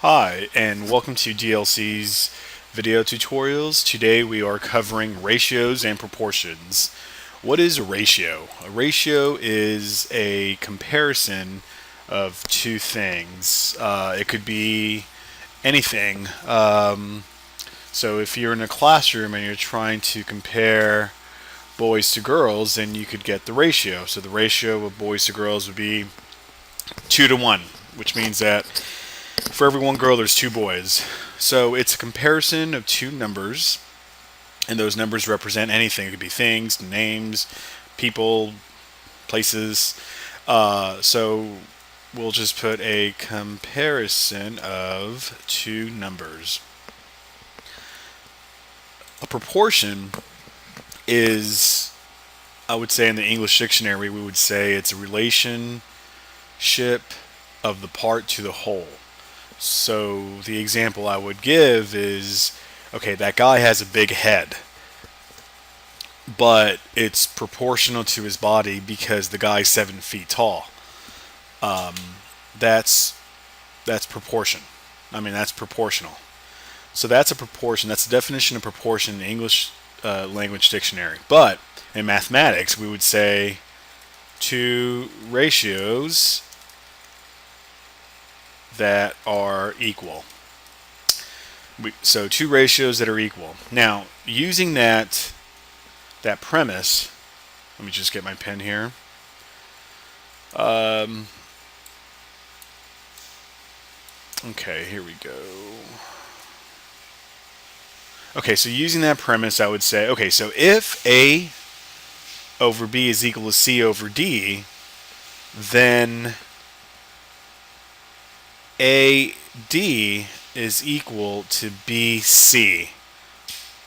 Hi, and welcome to DLC's video tutorials. Today we are covering ratios and proportions. What is a ratio? A ratio is a comparison of two things. It could be anything. So if you're in a classroom and you're trying to compare boys to girls, then you could get the ratio. So the ratio of boys to girls would be 2 to 1, which means that for every one girl, there's two boys. So it's a comparison of two numbers, and those numbers represent anything. It could be things, names, people, places. So we'll just put a comparison of two numbers. A proportion is, I would say in the English dictionary, we would say it's a relationship of the part to the whole. So the example I would give is, okay, that guy has a big head, but it's proportional to his body because the guy's 7 feet tall. Um, that's proportion. That's proportional. So that's a proportion. That's the definition of proportion in the English language dictionary. But in mathematics, we would say two ratios that are equal. So two ratios that are equal. Now, using that premise, let me just get my pen here. Okay, here we go. Okay, so using that premise, I would say, okay, so if A over B is equal to C over D, then AD is equal to BC.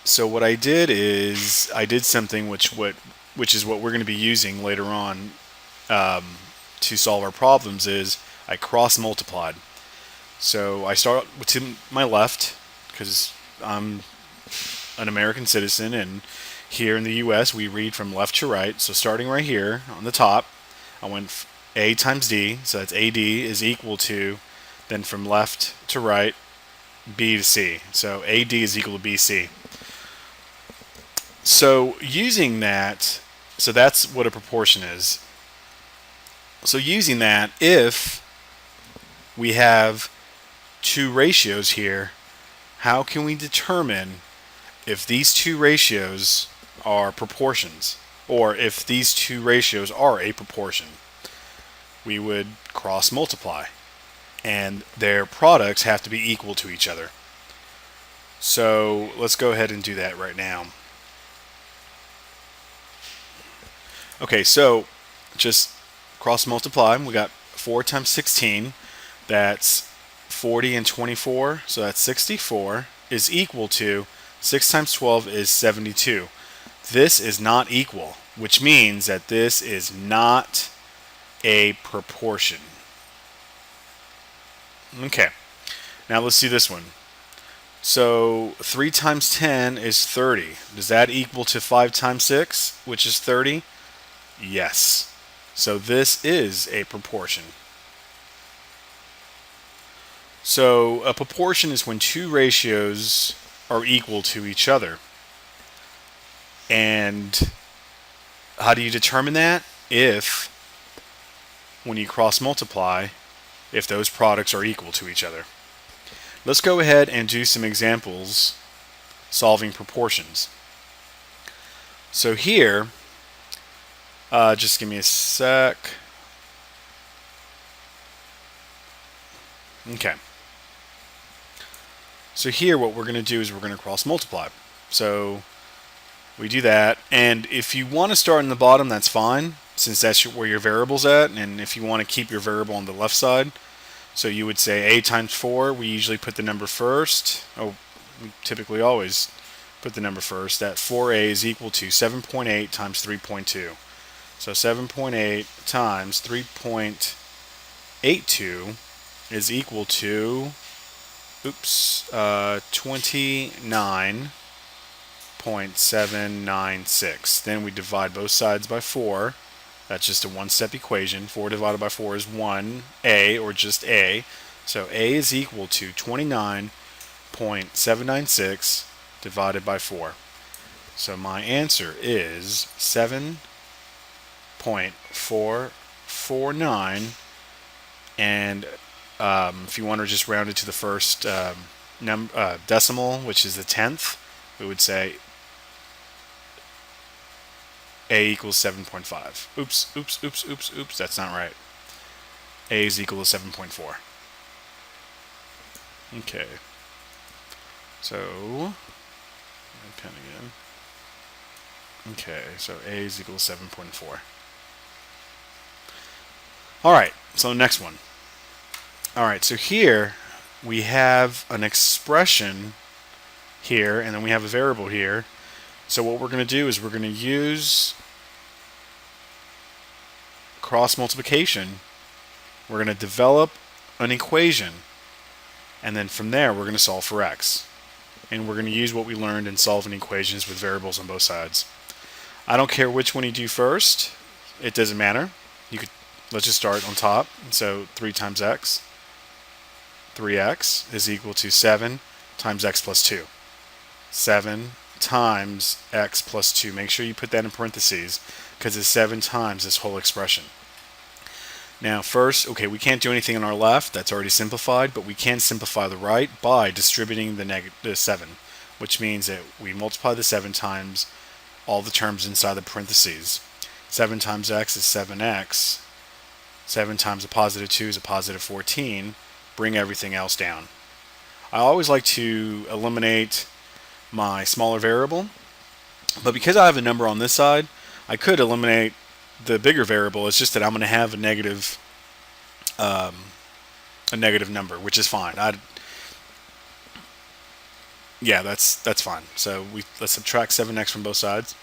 So what I did is I did something which is what we're going to be using later on to solve our problems. Is I cross multiplied. So I start to my left because I'm an American citizen, and here in the U.S. we read from left to right. So starting right here on the top, I went A times D, so that's AD is equal to, then from left to right, B to C. So AD is equal to BC. So using that, so that's what a proportion is. So using that, if we have two ratios here, how can we determine if these two ratios are proportions, or if these two ratios are a proportion? We would cross multiply, and their products have to be equal to each other. So let's go ahead and do that right now. Okay, so just cross multiply. We got 4 times 16, that's 40 and 24, so that's 64, is equal to 6 times 12 is 72. This is not equal, which means that this is not a proportion. Okay, now let's see this one. So 3 times 10 is 30. Does that equal to 5 times 6, which is 30? Yes. So this is a proportion. So a proportion is when two ratios are equal to each other. And how do you determine that? If, when you cross multiply, if those products are equal to each other. Let's go ahead and do some examples solving proportions. So here, just give me a sec. Okay. So here what we're going to do is we're going to cross multiply. So we do that, and if you want to start in the bottom, that's fine, since that's where your variable's at, and if you want to keep your variable on the left side, so you would say A times 4, we usually put the number first. Oh, we typically always put the number first. That 4A is equal to 7.8 times 3.2. So 7.8 times 3.82 is equal to 29.796. Then we divide both sides by 4. That's just a one-step equation. 4 divided by 4 is 1A, or just A. So A is equal to 29.796 divided by 4. So my answer is 7.449, and if you want to just round it to the first decimal, which is the 10th, we would say A equals 7.5. Oops, that's not right. A is equal to 7.4. Okay. So, my pen again. Okay, so A is equal to 7.4. Alright, so next one. Alright, so here we have an expression here, and then we have a variable here. So what we're going to do is we're going to use cross multiplication. We're going to develop an equation, and then from there we're going to solve for x. And we're going to use what we learned in solving equations with variables on both sides. I don't care which one you do first. It doesn't matter. Let's just start on top. So 3 times x. 3x is equal to 7 times x plus 2. 7 times x plus 2. Make sure you put that in parentheses because it's 7 times this whole expression. Now first, okay, we can't do anything on our left. That's already simplified, but we can simplify the right by distributing the 7, which means that we multiply the 7 times all the terms inside the parentheses. 7 times x is 7x. 7 times a positive 2 is a positive 14. Bring everything else down. I always like to eliminate my smaller variable, but because I have a number on this side, I could eliminate the bigger variable. It's just that I'm going to have a negative number, which is fine. Yeah, that's fine. So let's subtract 7x from both sides.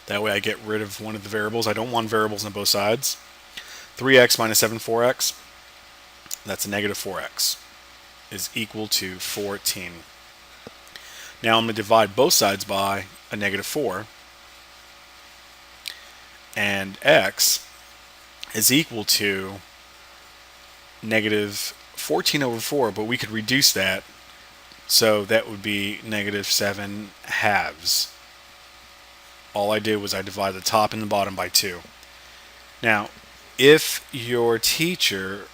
That way I get rid of one of the variables. I don't want variables on both sides. 3x minus 4x, that's a negative 4x, is equal to 14. Now I'm going to divide both sides by a negative 4. And x is equal to negative 14 over 4, but we could reduce that. So that would be negative 7 halves. All I did was I divided the top and the bottom by 2. Now, if your teacher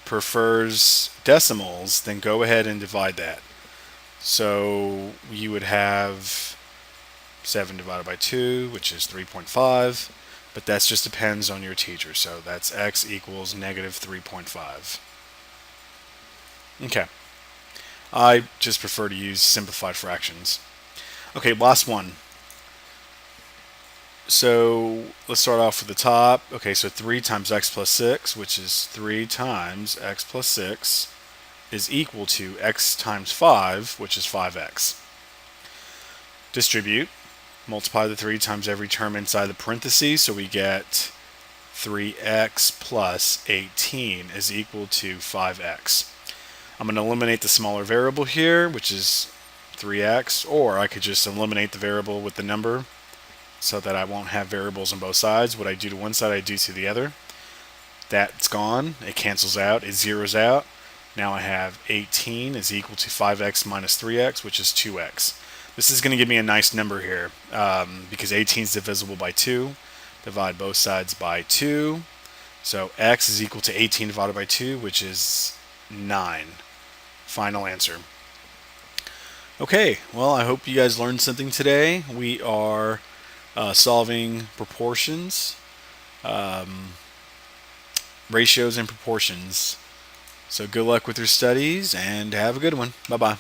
prefers decimals, then go ahead and divide that. So you would have 7 divided by 2, which is 3.5, but that just depends on your teacher. So that's x equals negative 3.5. Okay. I just prefer to use simplified fractions. Okay, last one. So let's start off with the top. Okay, so 3 times x plus 6, which is 3 times x plus 6, is equal to x times 5, which is 5x. Distribute. Multiply the 3 times every term inside the parentheses, so we get 3x plus 18 is equal to 5x. I'm going to eliminate the smaller variable here, which is 3x, or I could just eliminate the variable with the number so that I won't have variables on both sides. What I do to one side, I do to the other. That's gone. It cancels out. It zeroes out. Now I have 18 is equal to 5x minus 3x, which is 2x. This is going to give me a nice number here because 18 is divisible by 2. Divide both sides by 2. So x is equal to 18 divided by 2, which is 9. Final answer. Okay, well, I hope you guys learned something today. We are solving proportions, ratios and proportions. So good luck with your studies and have a good one. Bye-bye.